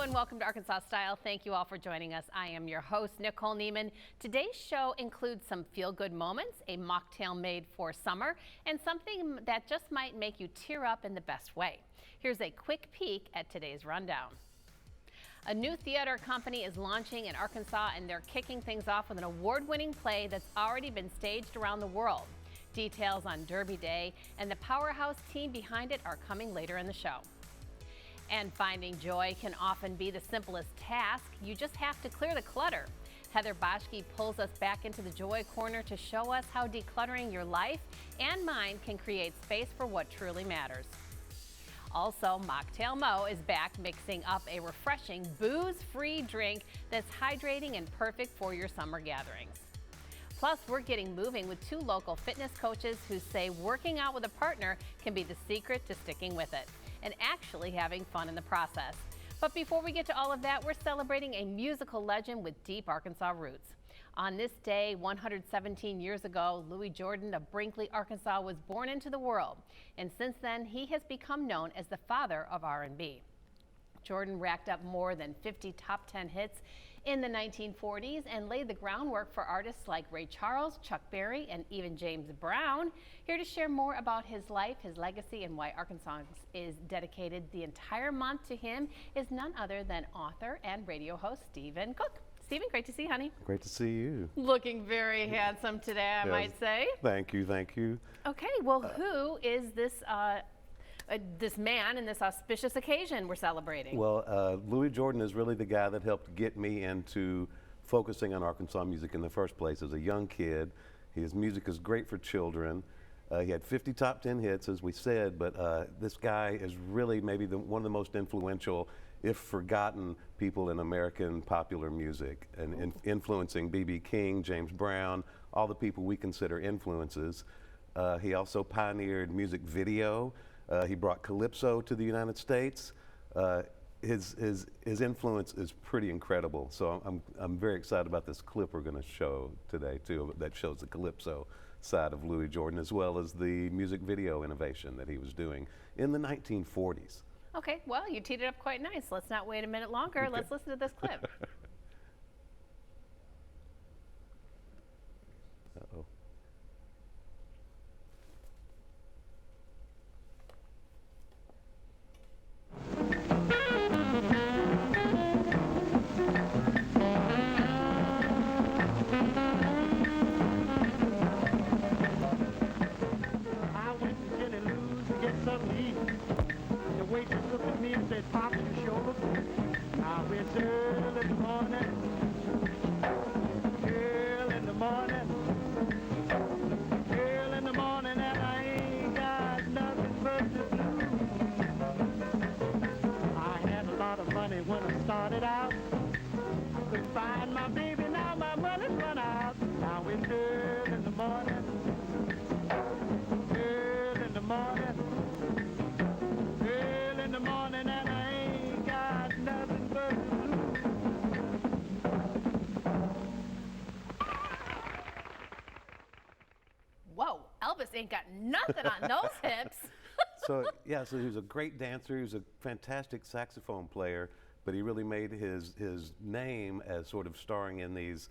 and welcome to Arkansas Style. Thank you all for joining us. I am your host, Nicole Neiman. Today's show includes some feel-good moments, a mocktail made for summer, and something that just might make you tear up in the best way. Here's a quick peek at today's rundown. A new theater company is launching in Arkansas, and they're kicking things off with an award-winning play that's already been staged around the world. Details on Derby Day and the powerhouse team behind it are coming later in the show. And finding joy can often be the simplest task. You just have to clear the clutter. Heather Boschke pulls us back into the Joy Corner to show us how decluttering your life and mind can create space for what truly matters. Also, Mocktail Mo is back mixing up a refreshing booze-free drink that's hydrating and perfect for your summer gatherings. Plus, we're getting moving with two local fitness coaches who say working out with a partner can be the secret to sticking with it and actually having fun in the process. But before we get to all of that, we're celebrating a musical legend with deep Arkansas roots. On this day, 117 years ago, Louis Jordan of Brinkley, Arkansas was born into the world. And since then, he has become known as the father of R&B. Jordan racked up more than 50 top 10 hits in the 1940s and laid the groundwork for artists like Ray Charles, Chuck Berry, and even James Brown. Here to share more about his life, his legacy, and why Arkansas is dedicated the entire month to him is none other than author and radio host Stephen Cook. Stephen, great to see you, honey. Great to see you. Looking very handsome today, I might say. Thank you, thank you. Okay, well, who is this man in this auspicious occasion we're celebrating? Well, Louis Jordan is really the guy that helped get me into focusing on Arkansas music in the first place. As a young kid, his music is great for children. He had 50 top 10 hits, as we said, but this guy is really maybe one of the most influential, if forgotten, people in American popular music, and influencing B.B. King, James Brown, all the people we consider influences. He also pioneered music video. He brought calypso to the United States. His influence is pretty incredible. So I'm very excited about this clip we're going to show today too, that shows the calypso side of Louis Jordan, as well as the music video innovation that he was doing in the 1940s. Okay, well, you teed it up quite nice. Let's not wait a minute longer. Okay. Let's listen to this clip. Uh-oh. When I started out, I couldn't find my baby, now my money's run out. Now it's early in the morning, early in the morning, early in the morning, and I ain't got nothing but the blues. Whoa, Elvis ain't got nothing on those hips. So he was a great dancer. He was a fantastic saxophone player, but he really made his name as sort of starring in these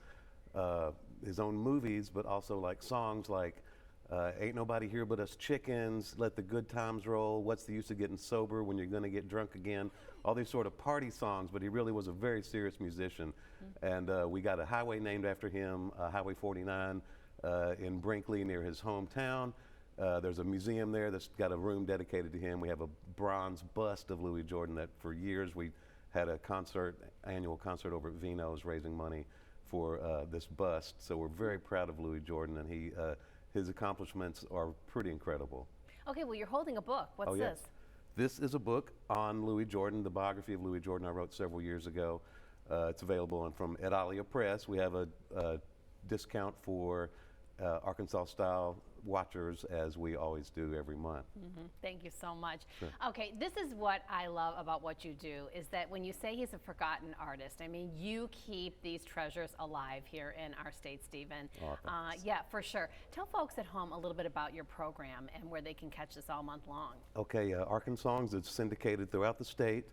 his own movies, but also like songs like Ain't Nobody Here But Us Chickens, Let the Good Times Roll, What's the Use of Getting Sober When You're Gonna Get Drunk Again, all these sort of party songs, but he really was a very serious musician. Mm-hmm. And we got a highway named after him, Highway 49 in Brinkley near his hometown. There's a museum there that's got a room dedicated to him. We have a bronze bust of Louis Jordan that for years we had a annual concert over at Vino's raising money for this bust. So we're very proud of Louis Jordan, and his accomplishments are pretty incredible. Okay, well, you're holding a book. What's this? This is a book on Louis Jordan, the biography of Louis Jordan I wrote several years ago. It's available from Edalia Press. We have a discount for Arkansas Style watchers, as we always do every month. Mm-hmm. Thank you so much. Sure. Okay, this is what I love about what you do, is that when you say he's a forgotten artist, I mean, you keep these treasures alive here in our state, Stephen. Oh, yeah, for sure. Tell folks at home a little bit about your program and where they can catch this all month long. Okay, Arkansas is syndicated throughout the state.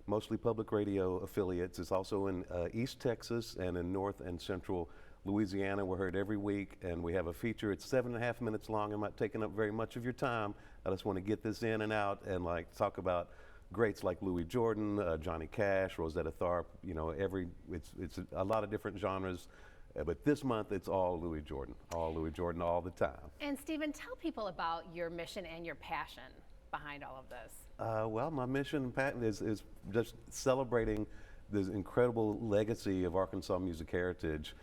mostly public radio affiliates. It's also in East Texas and in North and Central Louisiana. We're heard every week, and we have a feature. It's 7.5 minutes long. I'm not taking up very much of your time. I just want to get this in and out and like talk about greats like Louis Jordan, Johnny Cash, Rosetta Tharpe. You know, it's a lot of different genres. But this month, it's all Louis Jordan all the time. And Stephen, tell people about your mission and your passion behind all of this. Well, my mission and patent is just celebrating this incredible legacy of Arkansas music heritage.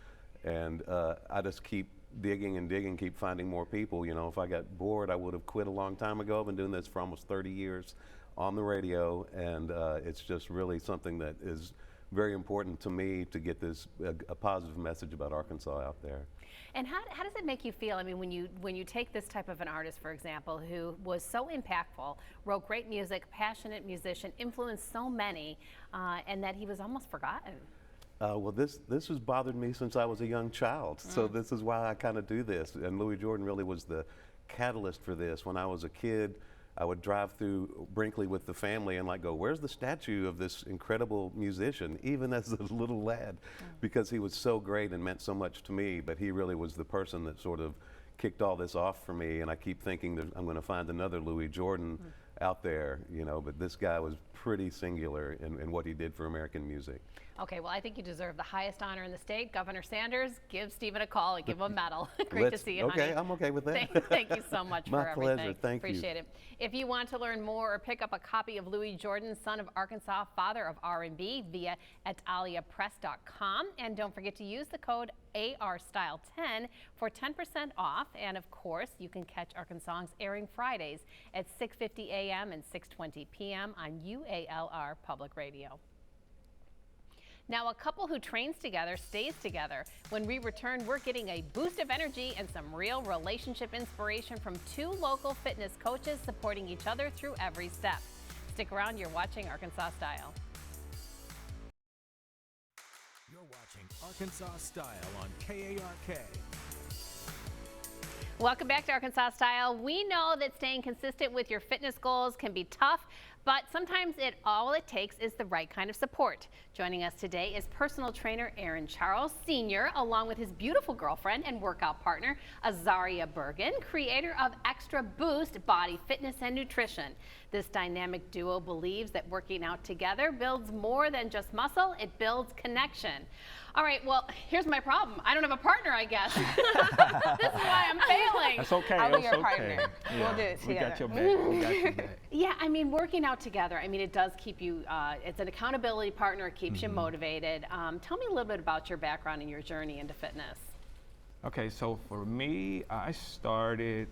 And I just keep digging and digging, keep finding more people. You know, if I got bored, I would have quit a long time ago. I've been doing this for almost 30 years on the radio, and it's just really something that is very important to me to get this a positive message about Arkansas out there. And how does it make you feel? I mean, when you take this type of an artist, for example, who was so impactful, wrote great music, passionate musician, influenced so many, and that he was almost forgotten. Well, this has bothered me since I was a young child, so this is why I kind of do this. And Louis Jordan really was the catalyst for this. When I was a kid, I would drive through Brinkley with the family and like go, where's the statue of this incredible musician, even as a little lad, because he was so great and meant so much to me. But he really was the person that sort of kicked all this off for me. And I keep thinking that I'm going to find another Louis Jordan out there, you know, but this guy was pretty singular in what he did for American music. Okay, well, I think you deserve the highest honor in the state. Governor Sanders, give Stephen a call and give him a medal. Great to see you, honey. Okay, I'm okay with that. Thank you so much My for everything. pleasure, thank you. Appreciate it. If you want to learn more or pick up a copy of Louis Jordan, son of Arkansas, father of R&B, via ataliapress.com. And don't forget to use the code ARStyle10 for 10% off. And of course, you can catch Arkansas airing Fridays at 6:50 a.m. and 6:20 p.m. on UALR Public Radio. Now, a couple who trains together stays together. When we return, we're getting a boost of energy and some real relationship inspiration from two local fitness coaches supporting each other through every step. Stick around, you're watching Arkansas Style. You're watching Arkansas Style on KARK. Welcome back to Arkansas Style. We know that staying consistent with your fitness goals can be tough, but sometimes all it takes is the right kind of support. Joining us today is personal trainer Aaron Charles Sr., along with his beautiful girlfriend and workout partner, Azaria Bergen, creator of Extra Boost Body Fitness and Nutrition. This dynamic duo believes that working out together builds more than just muscle, it builds connection. All right, well, here's my problem. I don't have a partner, I guess. This is why I'm failing. That's okay. I'll be your okay. partner. Yeah. We'll do it We got together. your back. We got your back. Yeah, I mean, working out together, I mean, it does keep you, it's an accountability partner, it keeps you motivated. Tell me a little bit about your background and your journey into fitness. Okay, so for me, I started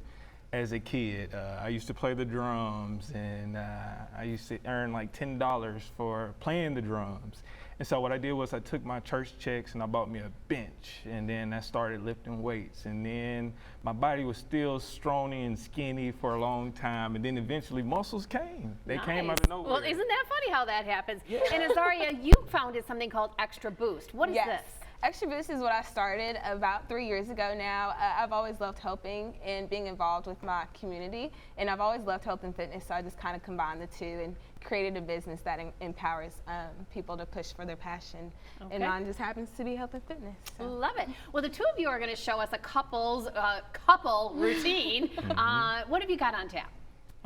as a kid. I used to play the drums, and I used to earn like $10 for playing the drums. And so what I did was I took my church checks and I bought me a bench, and then I started lifting weights. And then my body was still scrawny and skinny for a long time, and then eventually muscles came. They came out of nowhere. Well, isn't that funny how that happens? Yeah. And Azaria, you founded something called Extra Boost. What is Yes. this? Extra Boost is what I started about 3 years ago now. I've always loved helping and being involved with my community, and I've always loved health and fitness, so I just kind of combined the two and created a business that empowers people to push for their passion. Okay. And mine just happens to be health and fitness. So. Love it. Well, the two of you are going to show us a couple routine. What have you got on tap?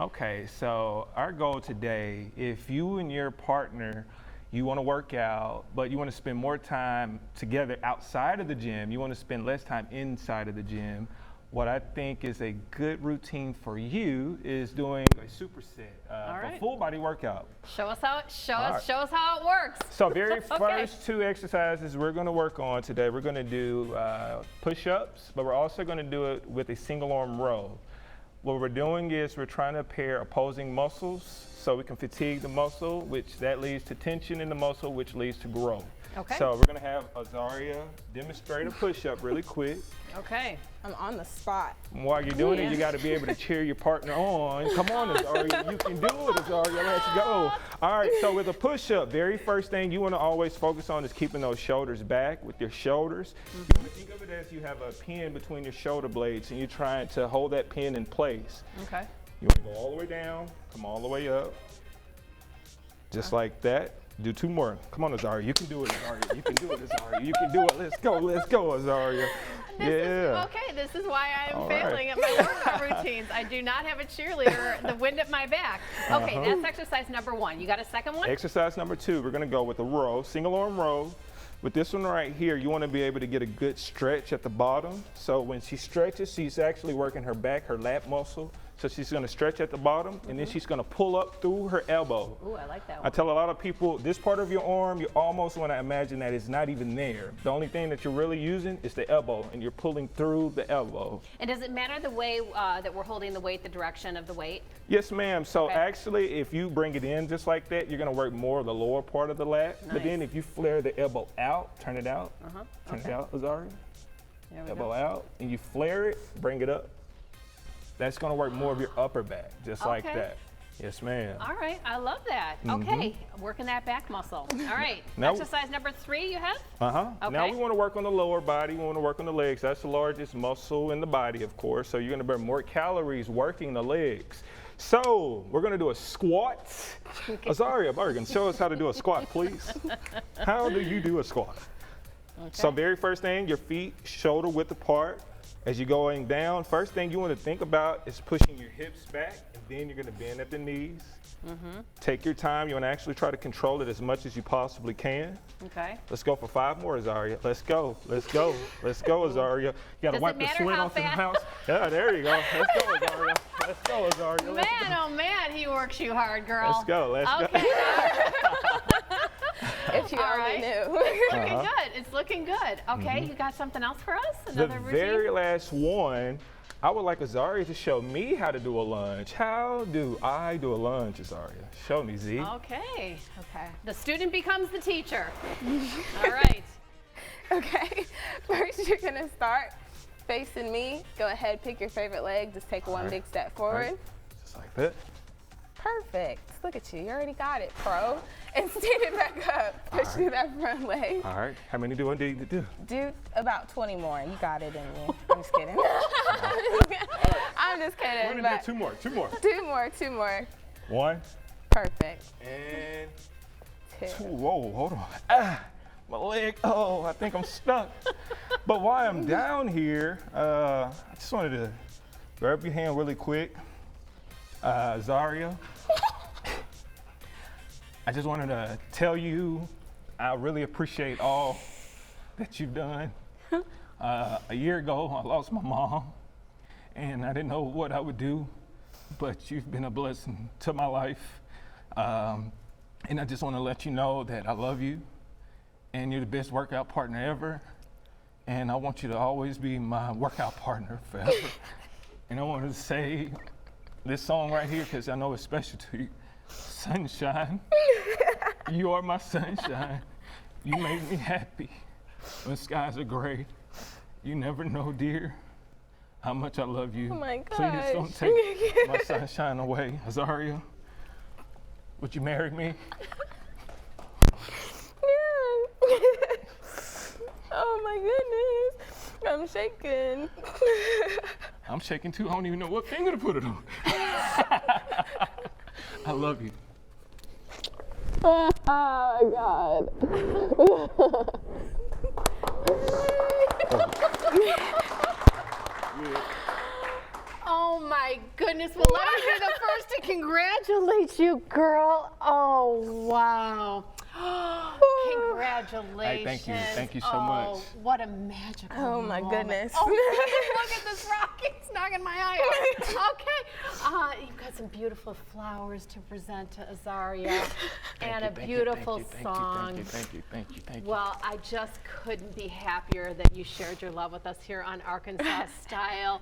Okay, so our goal today, if you and your partner, you want to work out, but you want to spend more time together outside of the gym, you want to spend less time inside of the gym, what I think is a good routine for you is doing a superset, a full body workout. Show us how it works. So very Okay. first two exercises we're going to work on today, we're going to do push-ups, but we're also going to do it with a single arm row. What we're doing is we're trying to pair opposing muscles so we can fatigue the muscle, which that leads to tension in the muscle, which leads to growth. Okay. So we're gonna have Azaria demonstrate a push-up really quick. Okay. I'm on the spot. While you're doing it, you gotta be able to cheer your partner on. Come on, Azaria, you can do it, Azaria, let's go. All right, so with a push-up, very first thing you wanna always focus on is keeping those shoulders back with your shoulders. You wanna think of it as you have a pin between your shoulder blades and you're trying to hold that pin in place. Okay. You wanna go all the way down, come all the way up. Just like that. Do 2 more. Come on, Azaria. You can do it, Azaria. You can do it, Azaria. You can do it. Let's go, Azaria. Okay, this is why I'm failing at my workout routines. I do not have a cheerleader, the wind at my back. Okay, that's exercise number 1. You got a second one? Exercise number 2, we're gonna go with a row, single arm row. With this one right here, you wanna be able to get a good stretch at the bottom. So when she stretches, she's actually working her back, her lat muscle. So she's gonna stretch at the bottom, and then she's gonna pull up through her elbow. Ooh, I like that one. I tell a lot of people, this part of your arm, you almost wanna imagine that it's not even there. The only thing that you're really using is the elbow, and you're pulling through the elbow. And does it matter the way that we're holding the weight, the direction of the weight? Yes, ma'am. So Okay. actually, if you bring it in just like that, you're gonna work more of the lower part of the lat. But Nice. then if you flare the elbow out, turn it out. Turn it out, Azaria. There we Elbow go. out, and you flare it, bring it up. That's gonna work more of your upper back, just like Okay. that. Yes, ma'am. All right, I love that. Okay, working that back muscle. All right, Now- exercise number 3 you have? Now Okay. we wanna work on the lower body, we wanna work on the legs. That's the largest muscle in the body, of course. So you're gonna burn more calories working the legs. So we're gonna do a squat. Azaria Bergen, show us how to do a squat, please. How do you do a squat? So very first thing, your feet shoulder width apart. As you're going down, first thing you want to think about is pushing your hips back, and then you're going to bend at the knees. Take your time. You want to actually try to control it as much as you possibly can. Okay. Let's go for 5 more, Azaria. Let's go. Let's go. Let's go, Azaria. You got to Does it wipe the matter sweat how off in the fast? house. Yeah, there you go. Let's go, Azaria. Let's go, Azaria. Let's Man, oh man, he works you hard, girl. Let's go. Let's go. Okay. If you All already right. knew. Looking good. It's looking good. Okay, you got something else for us? The Another routine? very last one, I would like Azaria to show me how to do a lunge. How do I do a lunge, Azaria? Show me, Z. Okay. The student becomes the teacher. All right. Okay, first you're gonna start facing me. Go ahead, pick your favorite leg. Just take one big step forward. Just like that. Perfect. Look at you. You already got it, pro. And stand it back up. Push through that front leg. All right. How many do I need to do? Do about 20 more. You got it in you. I'm just kidding. I'm just We're kidding. gonna But do 2 more. 2 more. 2 more. 1 Perfect. and 2. 2. Whoa, hold on. Ah, my leg. Oh, I think I'm stuck. But while I'm down here, I just wanted to grab your hand really quick. Zaria, I just wanted to tell you I really appreciate all that you've done. A year ago, I lost my mom, and I didn't know what I would do, but you've been a blessing to my life. And I just want to let you know that I love you, and you're the best workout partner ever, and I want you to always be my workout partner forever. And I wanted to say this song right here because I know it's special to you. Sunshine, you are my sunshine. You make me happy when skies are gray. You never know, dear, how much I love you. Oh my Please don't gosh. take my sunshine away. Azaria, would you marry me? Oh my goodness. I'm shaking. I'm shaking too. I don't even know what finger to put it on. I love you. Oh God. Oh my goodness. Well, let me be the first to congratulate you, girl. Oh, wow. Congratulations. Thank you so much. Oh, what a magical Oh my moment. goodness. Oh, look at this rock. It's knocking my eye out. Okay. You've got some beautiful flowers to present to Azaria and a beautiful song. Thank you. Well, I just couldn't be happier that you shared your love with us here on Arkansas Style.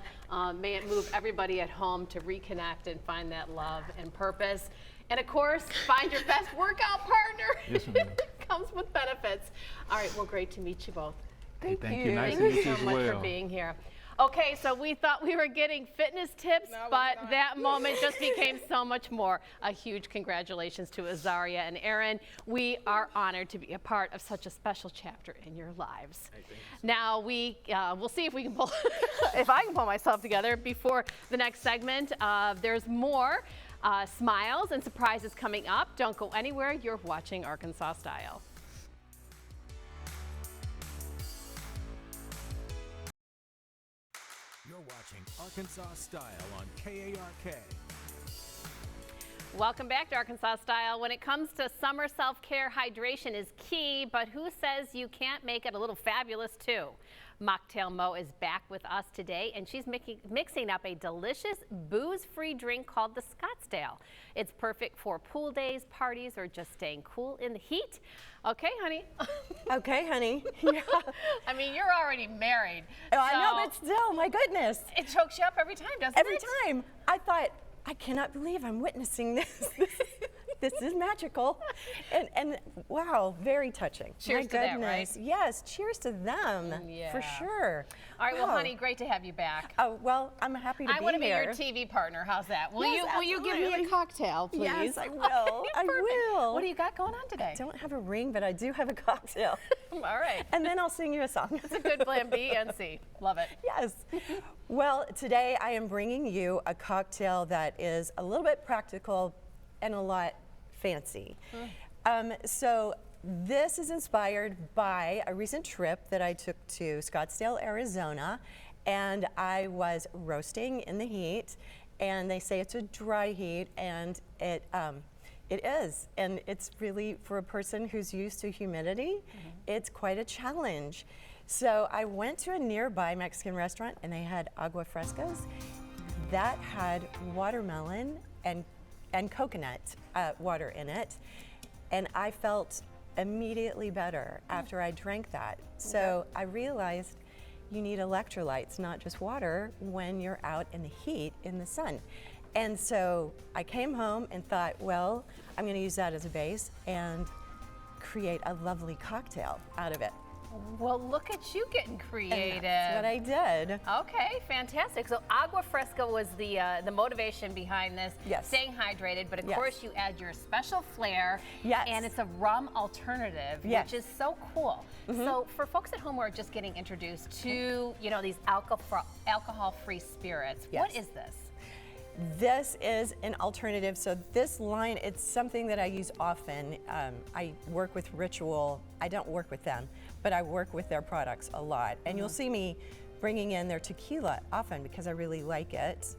May it move everybody at home to reconnect and find that love and purpose. And of course, find your best workout partner. Yes, ma'am. Comes with benefits. All right, well, great to meet you both. Thank Thank you. you. Nice Thank to meet you you so as much for well. being here. Okay, so we thought we were getting fitness tips, but that moment just became so much more. A huge congratulations to Azaria and Aaron. We are honored to be a part of such a special chapter in your lives. Now we'll see if we can pull, if I can pull myself together before the next segment. There's more. Smiles and surprises coming up. Don't go anywhere. You're watching Arkansas Style. You're watching Arkansas Style on KARK. Welcome back to Arkansas Style. When it comes to summer self-care, hydration is key, but who says you can't make it a little fabulous too? Mocktail Mo is back with us today, and she's mixing up a delicious booze-free drink called the Scottsdale. It's perfect for pool days, parties, or just staying cool in the heat. Okay, honey. Okay, honey. Yeah. I mean, you're already married. Oh, I know, so but still, my goodness. it chokes you up every time, doesn't Every it? time. I thought, I cannot believe I'm witnessing this. This is magical. And wow, very touching. Cheers my to that, goodness. right? Yes, cheers to them. Yeah. For sure. All right, well, Wow. honey, great to have you back. Oh, well, I'm happy to I be want to be here. your TV partner. How's that? Will Yes, you give me a absolutely. cocktail, please? Yes, I will. Okay, I perfect. will. What do you got going on today? I don't have a ring, but I do have a cocktail. All right. And then I'll sing you a song. It's a good plan B and C. Love it. Yes. Well, today I am bringing you a cocktail that is a little bit practical and a lot fancy. So this is inspired by a recent trip that I took to Scottsdale, Arizona, and I was roasting in the heat, and they say it's a dry heat, and it is, and it's really, for a person who's used to humidity, it's quite a challenge. So I went to a nearby Mexican restaurant, and they had agua frescas that had watermelon and coconut water in it, and I felt immediately better after I drank that. So I realized you need electrolytes, not just water, when you're out in the heat in the sun. And so I came home and thought, well, I'm going to use that as a base and create a lovely cocktail out of it. Well, look at you getting creative. And that's what I did. Okay, fantastic. So agua fresca was the motivation behind this. Yes. Staying hydrated, but of Yes. course you add your special flair. Yes. And it's a rum alternative, Yes. which is so cool. So for folks at home who are just getting introduced to, these alcohol-free spirits, what Yes. is this? This is an alternative. So this line, it's something that I use often. I work with Ritual. I don't work with them, but I work with their products a lot. And you'll see me bringing in their tequila often because I really like it.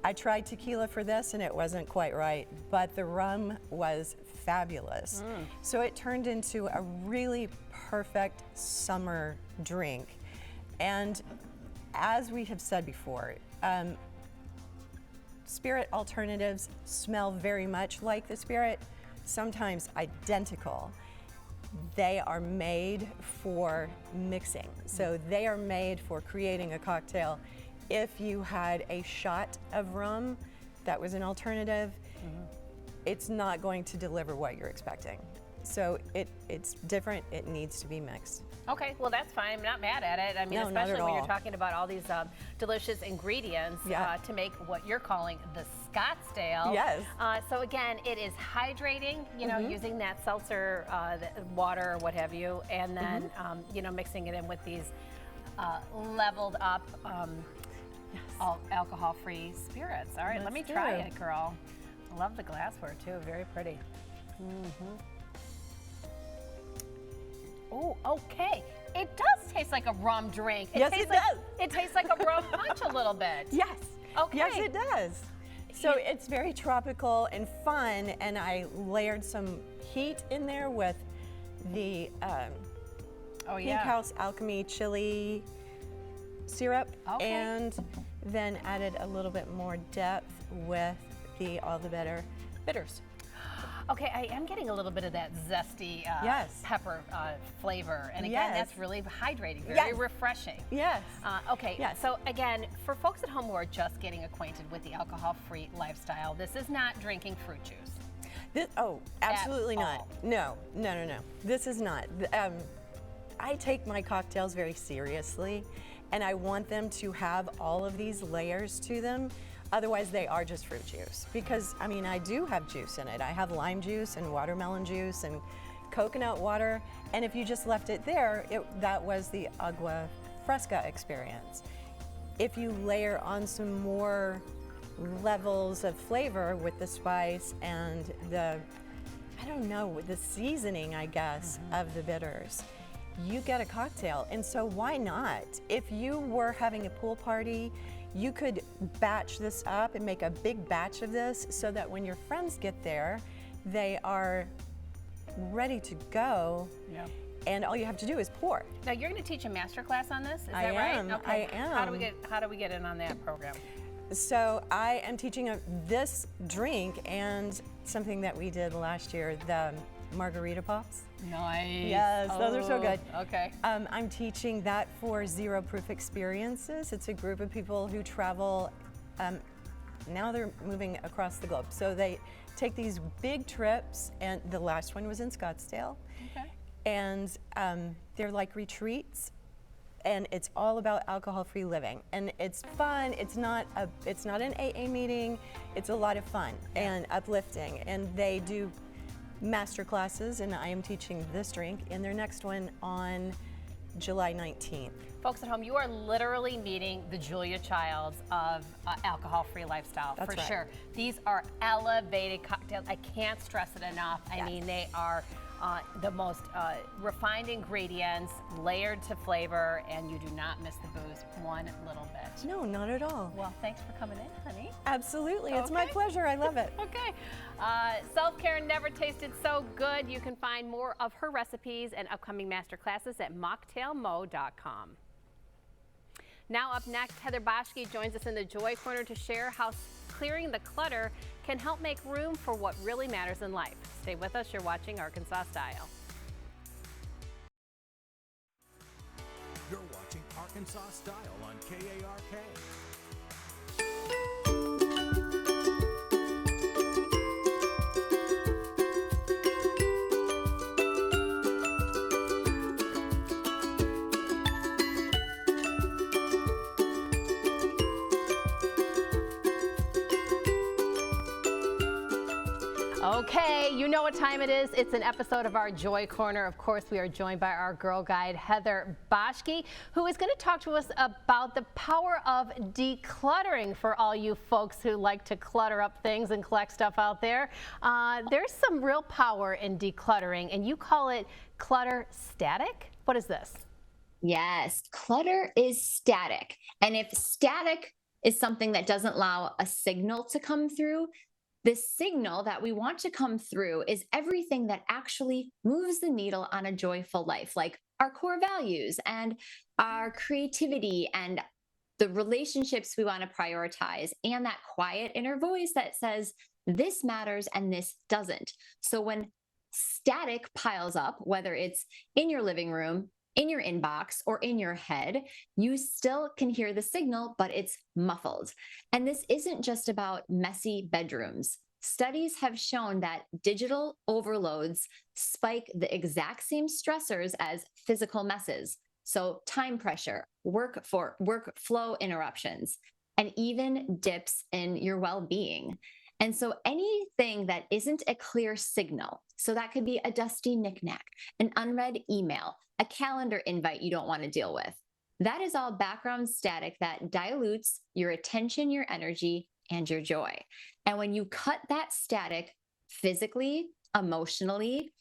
I tried tequila for this and it wasn't quite right, but the rum was fabulous. So it turned into a really perfect summer drink. And as we have said before, spirit alternatives smell very much like the spirit, sometimes identical. They are made for mixing. So they are made for creating a cocktail. If you had a shot of rum that was an alternative, it's not going to deliver what you're expecting. So it's different, it needs to be mixed. Okay, well that's fine. I'm not mad at it. I mean, No, not especially at when you're all. talking about all these delicious ingredients Yeah. to make what you're calling the Scottsdale. Yes. So again, it is hydrating, using that seltzer water or what have you, and then, mixing it in with these leveled up alcohol-free spirits. All right, let me Let's try do it. it, girl. I love the glassware too, very pretty. Oh, okay. It does taste like a rum drink. Yes, tastes it like, does. It tastes like a rum punch a little bit. Yes. Okay. Yes, it does. So it's very tropical and fun, and I layered some heat in there with the Oh Pink yeah. House Alchemy chili syrup, Okay. and then added a little bit more depth with all the better bitters. Okay, I am getting a little bit of that zesty Yes. pepper flavor, and again, Yes. that's really hydrating, very Yes. refreshing. Yes. Okay, Yes. so again, for folks at home who are just getting acquainted with the alcohol-free lifestyle, this is not drinking fruit juice. Absolutely not. all. No. This is not. I take my cocktails very seriously, and I want them to have all of these layers to them. Otherwise, they are just fruit juice. Because, I mean, I do have juice in it. I have lime juice and watermelon juice and coconut water. And if you just left it there, that was the agua fresca experience. If you layer on some more levels of flavor with the spice and the, I don't know, with the seasoning, I guess, of the bitters, you get a cocktail. And so why not? If you were having a pool party, you could batch this up and make a big batch of this so that when your friends get there, they are ready to go. Yeah. And all you have to do is pour. Now you're going to teach a master class on this, is I that right? am, Okay. I am. How do we get in on that program? So I am teaching this drink and something that we did last year, the margarita pops. Nice. Yes, those are so good. Okay. I'm teaching that for Zero Proof Experiences. It's a group of people who travel, now they're moving across the globe. So they take these big trips, and the last one was in Scottsdale. Okay. And they're like retreats, and it's all about alcohol-free living. And it's fun. It's not an AA meeting. It's a lot of fun and uplifting. And they do master classes, and I am teaching this drink in their next one on July 19th. Folks at home, you are literally meeting the Julia Childs of alcohol-free lifestyle. That's for right. sure. These are elevated cocktails. I can't stress it enough. I mean, they are the most refined ingredients, layered to flavor, and you do not miss the booze one little bit. No, not at all. Well, thanks for coming in, honey. Absolutely. It's my Okay. pleasure. I love it. Okay. Self-care never tasted so good. You can find more of her recipes and upcoming master classes at mocktailmo.com. Now up next, Heather Boschke joins us in the Joy Corner to share how clearing the clutter can help make room for what really matters in life. Stay with us. You're watching Arkansas Style. You're watching Arkansas Style on KARK. Okay, you know what time it is. It's an episode of our Joy Corner. Of course, we are joined by our girl guide, Heather Boschke, who is going to talk to us about the power of decluttering for all you folks who like to clutter up things and collect stuff out there. There's some real power in decluttering, and you call it clutter static. What is this? Yes, clutter is static. And if static is something that doesn't allow a signal to come through, the signal that we want to come through is everything that actually moves the needle on a joyful life, like our core values and our creativity and the relationships we want to prioritize, and that quiet inner voice that says, this matters and this doesn't. So when static piles up, whether it's in your living room, in your inbox, or in your head, you still can hear the signal, but it's muffled. And this isn't just about messy bedrooms. Studies have shown that digital overloads spike the exact same stressors as physical messes. So time pressure, workflow interruptions, and even dips in your well-being. And so anything that isn't a clear signal, so that could be a dusty knickknack, an unread email, a calendar invite you don't want to deal with, that is all background static that dilutes your attention, your energy, and your joy. And when you cut that static physically, emotionally,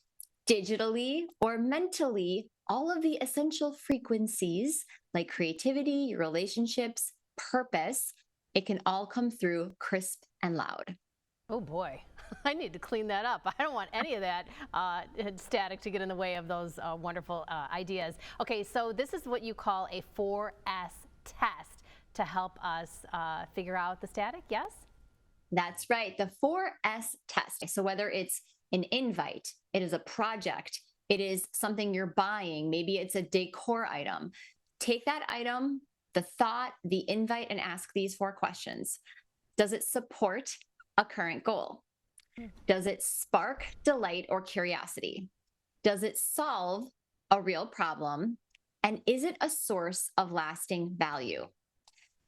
digitally, or mentally, all of the essential frequencies like creativity, your relationships, purpose, it can all come through crisp and loud. Oh boy, I need to clean that up. I don't want any of that static to get in the way of those wonderful ideas. Okay, so this is what you call a 4S test to help us figure out the static, yes? That's right, the 4S test. So whether it's an invite, it is a project, it is something you're buying, maybe it's a decor item. Take that item, the thought, the invite, and ask these 4 questions. Does it support a current goal? Does it spark delight or curiosity? Does it solve a real problem? And is it a source of lasting value?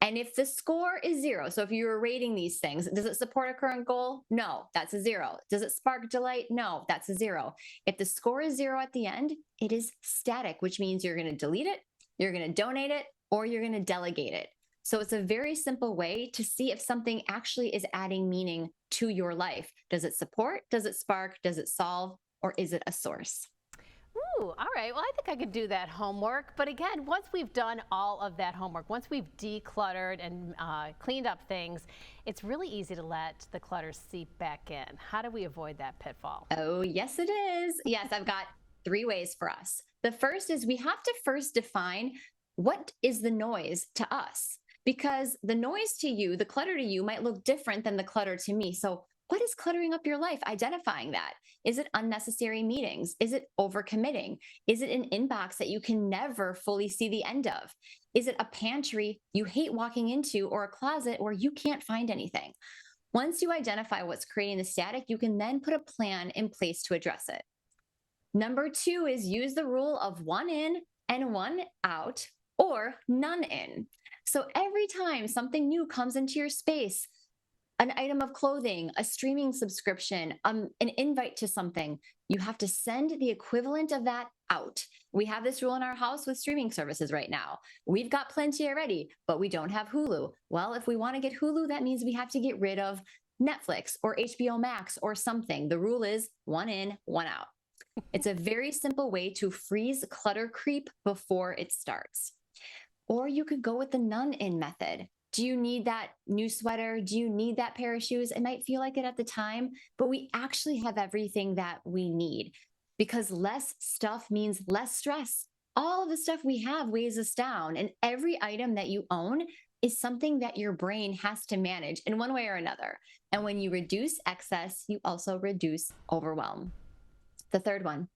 And if the score is 0, so if you were rating these things, does it support a current goal? No, that's a 0. Does it spark delight? No, that's a 0. If the score is 0 at the end, it is static, which means you're going to delete it, you're going to donate it, or you're going to delegate it. So it's a very simple way to see if something actually is adding meaning to your life. Does it support? Does it spark? Does it solve? Or is it a source? Ooh, all right. Well, I think I could do that homework. But again, once we've done all of that homework, once we've decluttered and cleaned up things, it's really easy to let the clutter seep back in. How do we avoid that pitfall? Oh, yes, it is. Yes, I've got 3 ways for us. The first is we have to first define what is the noise to us, because the noise to you, the clutter to you, might look different than the clutter to me. So what is cluttering up your life? Identifying that. Is it unnecessary meetings? Is it overcommitting? Is it an inbox that you can never fully see the end of? Is it a pantry you hate walking into, or a closet where you can't find anything? Once you identify what's creating the static, you can then put a plan in place to address it. Number 2 is use the rule of 1 in and 1 out, or none in. So every time something new comes into your space, an item of clothing, a streaming subscription, an invite to something, you have to send the equivalent of that out. We have this rule in our house with streaming services right now. We've got plenty already, but we don't have Hulu. Well, if we want to get Hulu, that means we have to get rid of Netflix or HBO Max or something. The rule is 1 in, 1 out. It's a very simple way to freeze clutter creep before it starts. Or you could go with the none in method. Do you need that new sweater? Do you need that pair of shoes? It might feel like it at the time, but we actually have everything that we need, because less stuff means less stress. All of the stuff we have weighs us down, and every item that you own is something that your brain has to manage in one way or another. And when you reduce excess, you also reduce overwhelm. The third one,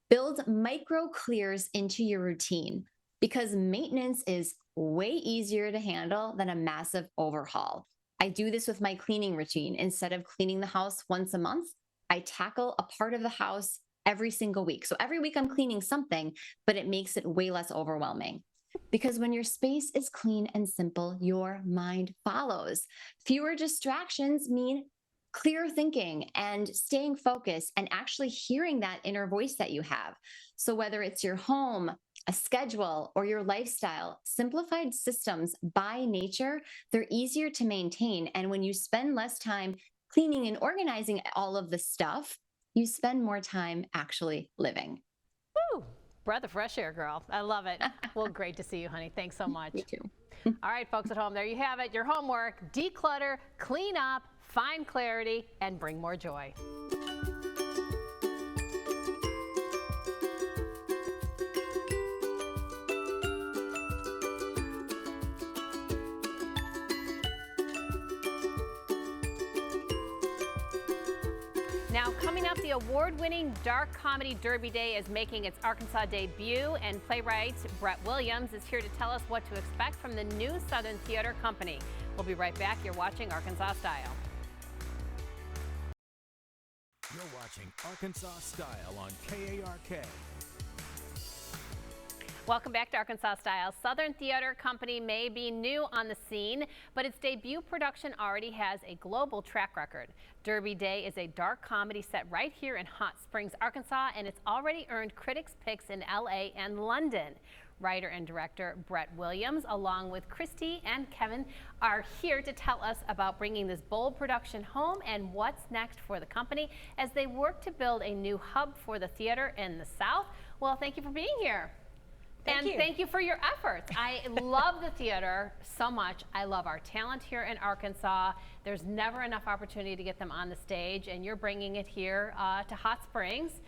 build micro clears into your routine, because maintenance is way easier to handle than a massive overhaul. I do this with my cleaning routine. Instead of cleaning the house once a month, I tackle a part of the house every single week. So every week I'm cleaning something, but it makes it way less overwhelming. Because when your space is clean and simple, your mind follows. Fewer distractions mean clear thinking and staying focused and actually hearing that inner voice that you have. So whether it's your home, a schedule, or your lifestyle, simplified systems by nature, they're easier to maintain. And when you spend less time cleaning and organizing all of the stuff, you spend more time actually living. Woo! Breath of fresh air, girl. I love it. Well, great to see you, honey. Thanks so much. Me too. All right, folks at home, there you have it. Your homework: declutter, clean up, find clarity, and bring more joy. Now, coming up, the award-winning dark comedy Derby Day is making its Arkansas debut, and playwright Brett Williams is here to tell us what to expect from the new Southern Theater Company. We'll be right back. You're watching Arkansas Style. You're watching Arkansas Style on KARK. Welcome back to Arkansas Style. Southern Theater Company may be new on the scene, but its debut production already has a global track record. Derby Day is a dark comedy set right here in Hot Springs, Arkansas, and it's already earned critics' picks in LA and London. Writer and director Brett Williams, along with Christy and Kevin, are here to tell us about bringing this bold production home and what's next for the company as they work to build a new hub for the theater in the South. Well, thank you for being here. Thank you for your efforts. I love the theater so much. I love our talent here in Arkansas. There's never enough opportunity to get them on the stage, and you're bringing it here to Hot Springs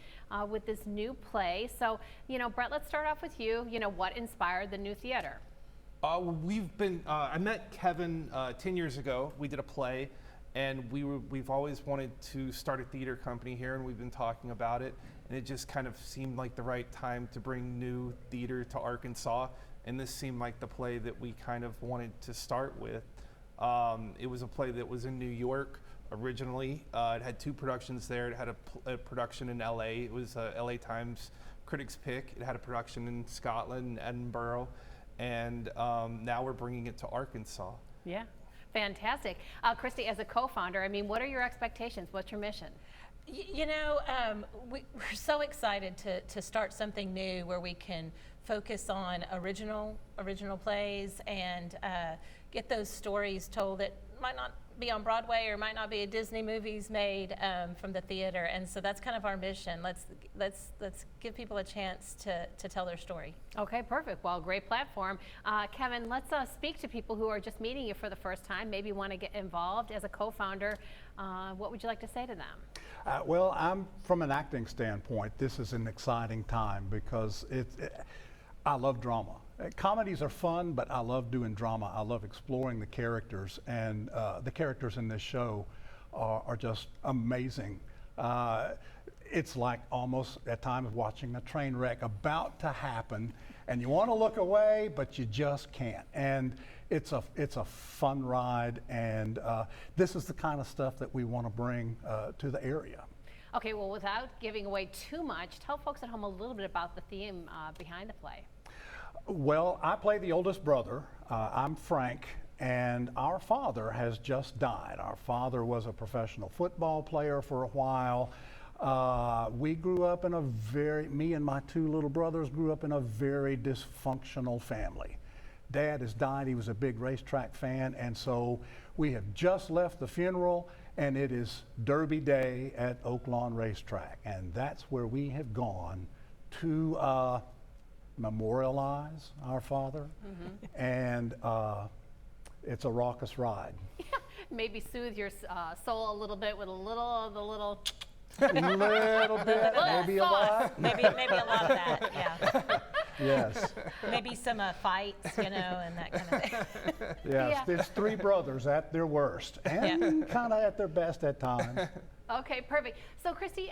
with this new play. So, Brett, let's start off with you. What inspired the new theater? I met Kevin 10 years ago. We did a play, and we've always wanted to start a theater company here, and we've been talking about it. And it just kind of seemed like the right time to bring new theater to Arkansas. And this seemed like the play that we kind of wanted to start with. It was a play that was in New York originally. It had 2 productions there. It had a production in LA. It was a LA Times critics pick. It had a production in Scotland, Edinburgh. And now we're bringing it to Arkansas. Yeah, fantastic. Christy, as a co-founder, what are your expectations? What's your mission? We're so excited to start something new where we can focus on original plays and get those stories told that might not be on Broadway or might not be a Disney movies made from the theater. And so that's kind of our mission. Let's give people a chance to tell their story. Okay, perfect. Well, great platform. Kevin, let's speak to people who are just meeting you for the first time, maybe want to get involved as a co-founder. What would you like to say to them? Well, I'm from an acting standpoint, this is an exciting time because I love drama. Comedies are fun, but I love doing drama. I love exploring the characters, and the characters in this show are just amazing. It's like almost at times watching a train wreck about to happen, and you want to look away, but you just can't. And it's a fun ride, and this is the kind of stuff that we want to bring to the area. Okay, well, without giving away too much, tell folks at home a little bit about the theme behind the play. Well, I play the oldest brother. I'm Frank, and our father has just died. Our father was a professional football player for a while. We grew up in me and my two little brothers grew up in a very dysfunctional family. Dad has died. He was a big racetrack fan, and so we have just left the funeral, and it is Derby Day at Oak Lawn Racetrack, and that's where we have gone to memorialize our father, and it's a raucous ride. Yeah, maybe soothe your soul a little bit with a little of the little. Little bit, maybe a lot. Maybe a lot of that, yeah. Yes. Maybe some fights, and that kind of thing. Yes, it's three brothers at their worst and kind of at their best at times. Okay, perfect. So, Christy,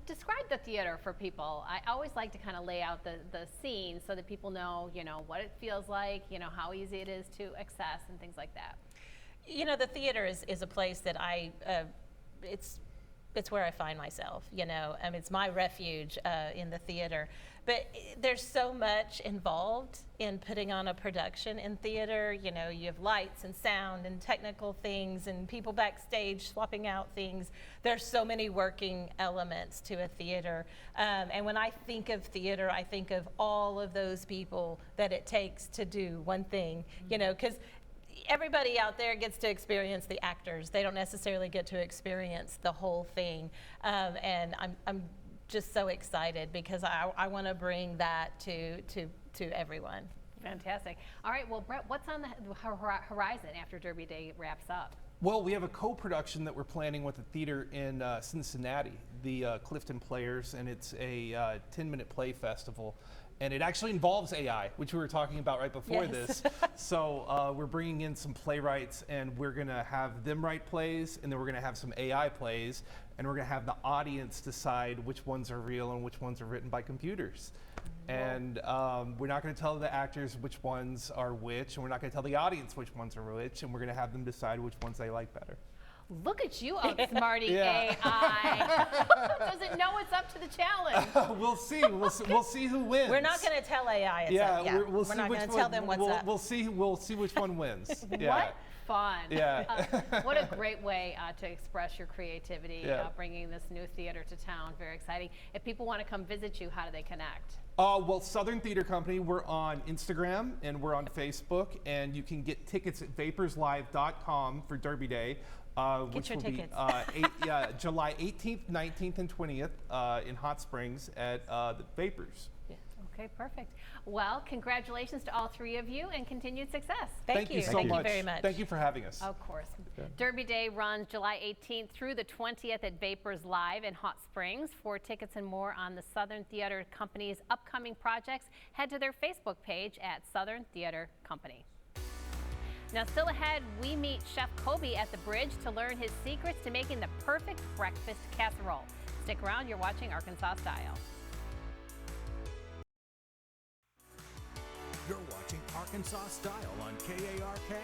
describe the theater for people. I always like to kind of lay out the scene so that people know, what it feels like, how easy it is to access and things like that. The theater is a place that it's where I find myself, it's my refuge in the theater. But there's so much involved in putting on a production in theater. You have lights and sound and technical things and people backstage swapping out things. There's so many working elements to a theater. And when I think of theater, I think of all of those people that it takes to do one thing, because everybody out there gets to experience the actors. They don't necessarily get to experience the whole thing. And I'm just so excited because I want to bring that to everyone. Fantastic. All right, well, Brett, what's on the horizon after Derby Day wraps up? Well, we have a co-production that we're planning with a theater in Cincinnati, the Clifton Players, and it's a 10-minute play festival. And it actually involves AI, which we were talking about right before this. So we're bringing in some playwrights, and we're going to have them write plays, and then we're going to have some AI plays, and we're going to have the audience decide which ones are real and which ones are written by computers. And we're not going to tell the actors which ones are which, and we're not going to tell the audience which ones are which, and we're going to have them decide which ones they like better. Look at you outsmarting AI. Does it know it's up to the challenge? We'll see. We'll see who wins. We're not going to tell AI. We'll see not which going to one, tell them what's up. We'll see which one wins. What fun. Yeah. What a great way to express your creativity, bringing this new theater to town. Very exciting. If people want to come visit you, how do they connect? Well, Southern Theater Company, we're on Instagram and we're on Facebook, and you can get tickets at vaporslive.com for Derby Day. Which will be July 18th, 19th, and 20th in Hot Springs at the Vapors. Yeah. Okay, perfect. Well, congratulations to all three of you and continued success. Thank you so much. Thank you very much. Thank you for having us. Of course. Okay. Derby Day runs July 18th through the 20th at Vapors Live in Hot Springs. For tickets and more on the Southern Theater Company's upcoming projects, head to their Facebook page at Southern Theater Company. Now, still ahead, we meet Chef Coby at the Bridge to learn his secrets to making the perfect breakfast casserole. Stick around, you're watching Arkansas Style. You're watching Arkansas Style on KARK.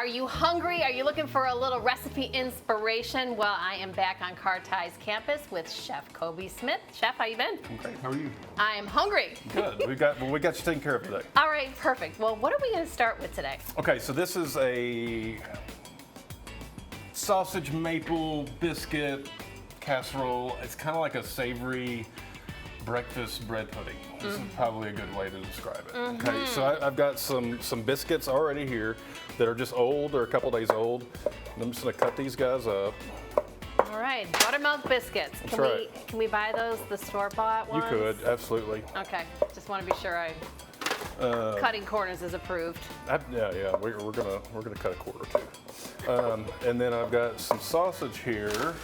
you hungry? Are you looking for a little recipe inspiration? Well, I am back on Carti's campus with Chef Coby Smith. Chef, how you been? I'm great. How are you? I am hungry. Good. We got you taken care of today. All right, perfect. Well, what are we going to start with today? Okay, so this is a sausage maple biscuit casserole. It's kind of like a savory breakfast bread pudding. This is probably a good way to describe it. Okay, so I've got some biscuits already here that are just old. They're a couple days old. And I'm just gonna cut these guys up. All right, buttermilk biscuits. Can we buy those, the store-bought ones? You could, absolutely. Okay, just want to be sure cutting corners is approved. Yeah, we're gonna cut a quarter too. And then I've got some sausage here.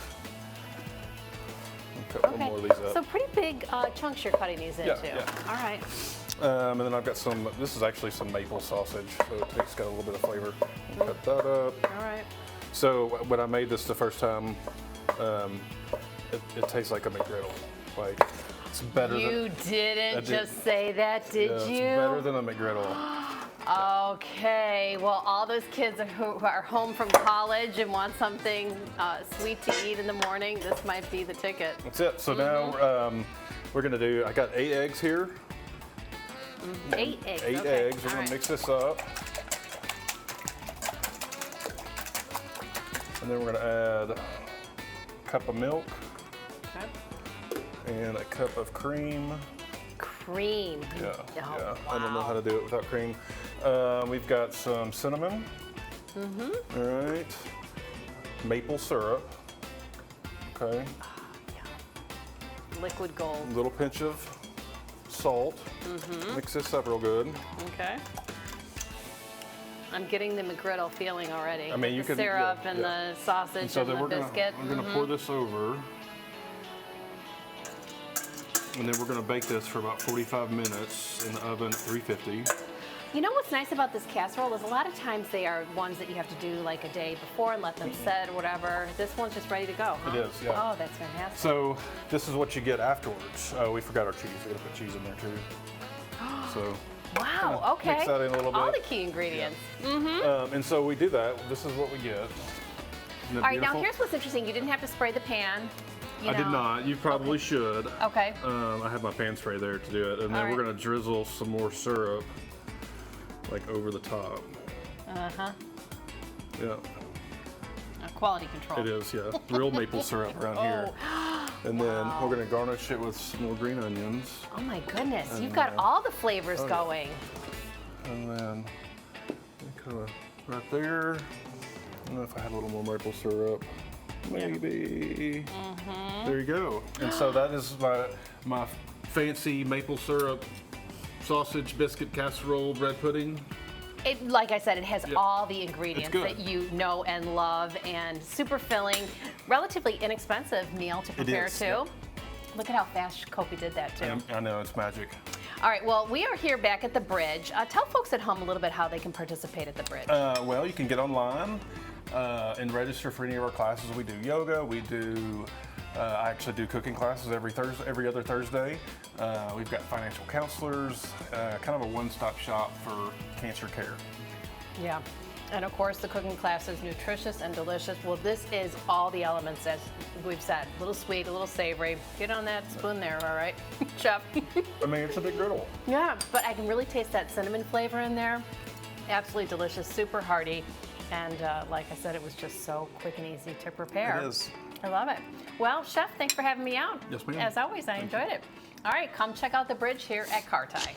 Cut one more of these up. So pretty big chunks you're cutting these into. Yeah. All right. And then I've got some, this is actually some maple sausage, so it's got a little bit of flavor. Cut that up. All right. So when I made this the first time, it tastes like a McGriddle. Like, it's better You didn't just say that, did you? It's better than a McGriddle. Okay, well, all those kids who are home from college and want something sweet to eat in the morning, this might be the ticket. That's it. So now we're gonna do, I got 8 eggs here. 8 eggs. 8 okay. eggs. We're All gonna right. mix this up. And then we're gonna add a cup of milk and a cup of cream. Cream. Yeah, Oh, yeah. wow. I don't know how to do it without cream. We've got some cinnamon. All right. Maple syrup. Okay. Liquid gold. A little pinch of salt. Mix this up real good. Okay. I'm getting the McGriddle feeling already. I mean, you the could syrup yeah, and yeah. the sausage And so and then the biscuit. we're gonna pour this over. And then we're gonna bake this for about 45 minutes in the oven at 350. You know what's nice about this casserole is a lot of times they are ones that you have to do like a day before and let them set or whatever. This one's just ready to go, huh? It is, yeah. Oh, that's fantastic. So this is what you get afterwards. We forgot our cheese. We gotta put cheese in there too. So Wow, okay. mix that in a little All bit. the key ingredients. And so we do that. This is what we get. Isn't that All right, now beautiful? here's what's interesting. You didn't have to spray the pan. I did not. You probably should. Okay. I have my pan spray there to do it. And then All we're right. gonna drizzle some more syrup like over the top. Uh-huh. Yeah, Quality control. it is, yeah. Real maple syrup around here. And then we're gonna garnish it with some more green onions. Oh my goodness, you've got all the flavors yeah. going. And then kind of right there. I don't know if I had a little more maple syrup. Maybe. There you go. And so that is my fancy maple syrup sausage biscuit casserole bread pudding. It, like I said, it has all the ingredients good. that you know and love, and super filling, relatively inexpensive meal to prepare is, too. yeah. Look at how fast Coby did that too. I know, it's magic. All right, well, we are here back at the bridge. Tell folks at home a little bit how they can participate at the bridge. Well, you can get online and register for any of our classes. We do yoga, we do, I actually do cooking classes every other Thursday. We've got financial counselors, kind of a one-stop shop for cancer care. Yeah. And of course, the cooking class is nutritious and delicious. Well, this is all the elements as we've said. A little sweet, a little savory. Get on that spoon there, all right, Chef? I mean, it's a big griddle. Yeah, but I can really taste that cinnamon flavor in there. Absolutely delicious, super hearty. And like I said, it was just so quick and easy to prepare. It is. I love it. Well, Chef, thanks for having me out. Yes, ma'am. As always, I enjoyed it. All right, come check out the bridge here at Carti.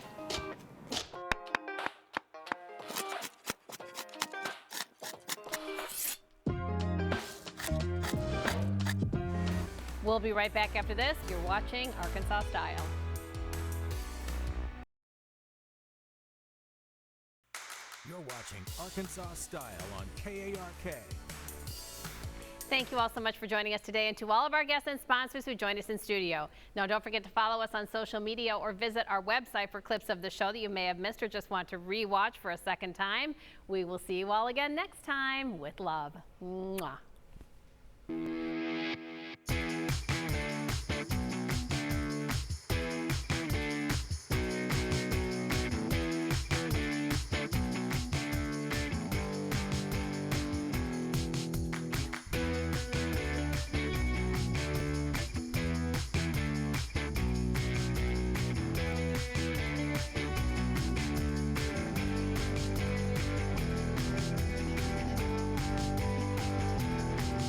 We'll be right back after this. You're watching Arkansas Style. You're watching Arkansas Style on KARK. Thank you all so much for joining us today, and to all of our guests and sponsors who joined us in studio. Now, don't forget to follow us on social media or visit our website for clips of the show that you may have missed or just want to re-watch for a second time. We will see you all again next time with love. Mwah.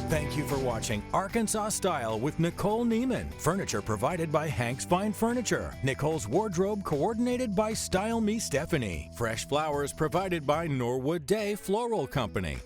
Thank you for watching Arkansas Style with Nicole Neiman. Furniture provided by Hank's Fine Furniture. Nicole's wardrobe coordinated by Style Me Stephanie. Fresh flowers provided by Norwood Day Floral Company.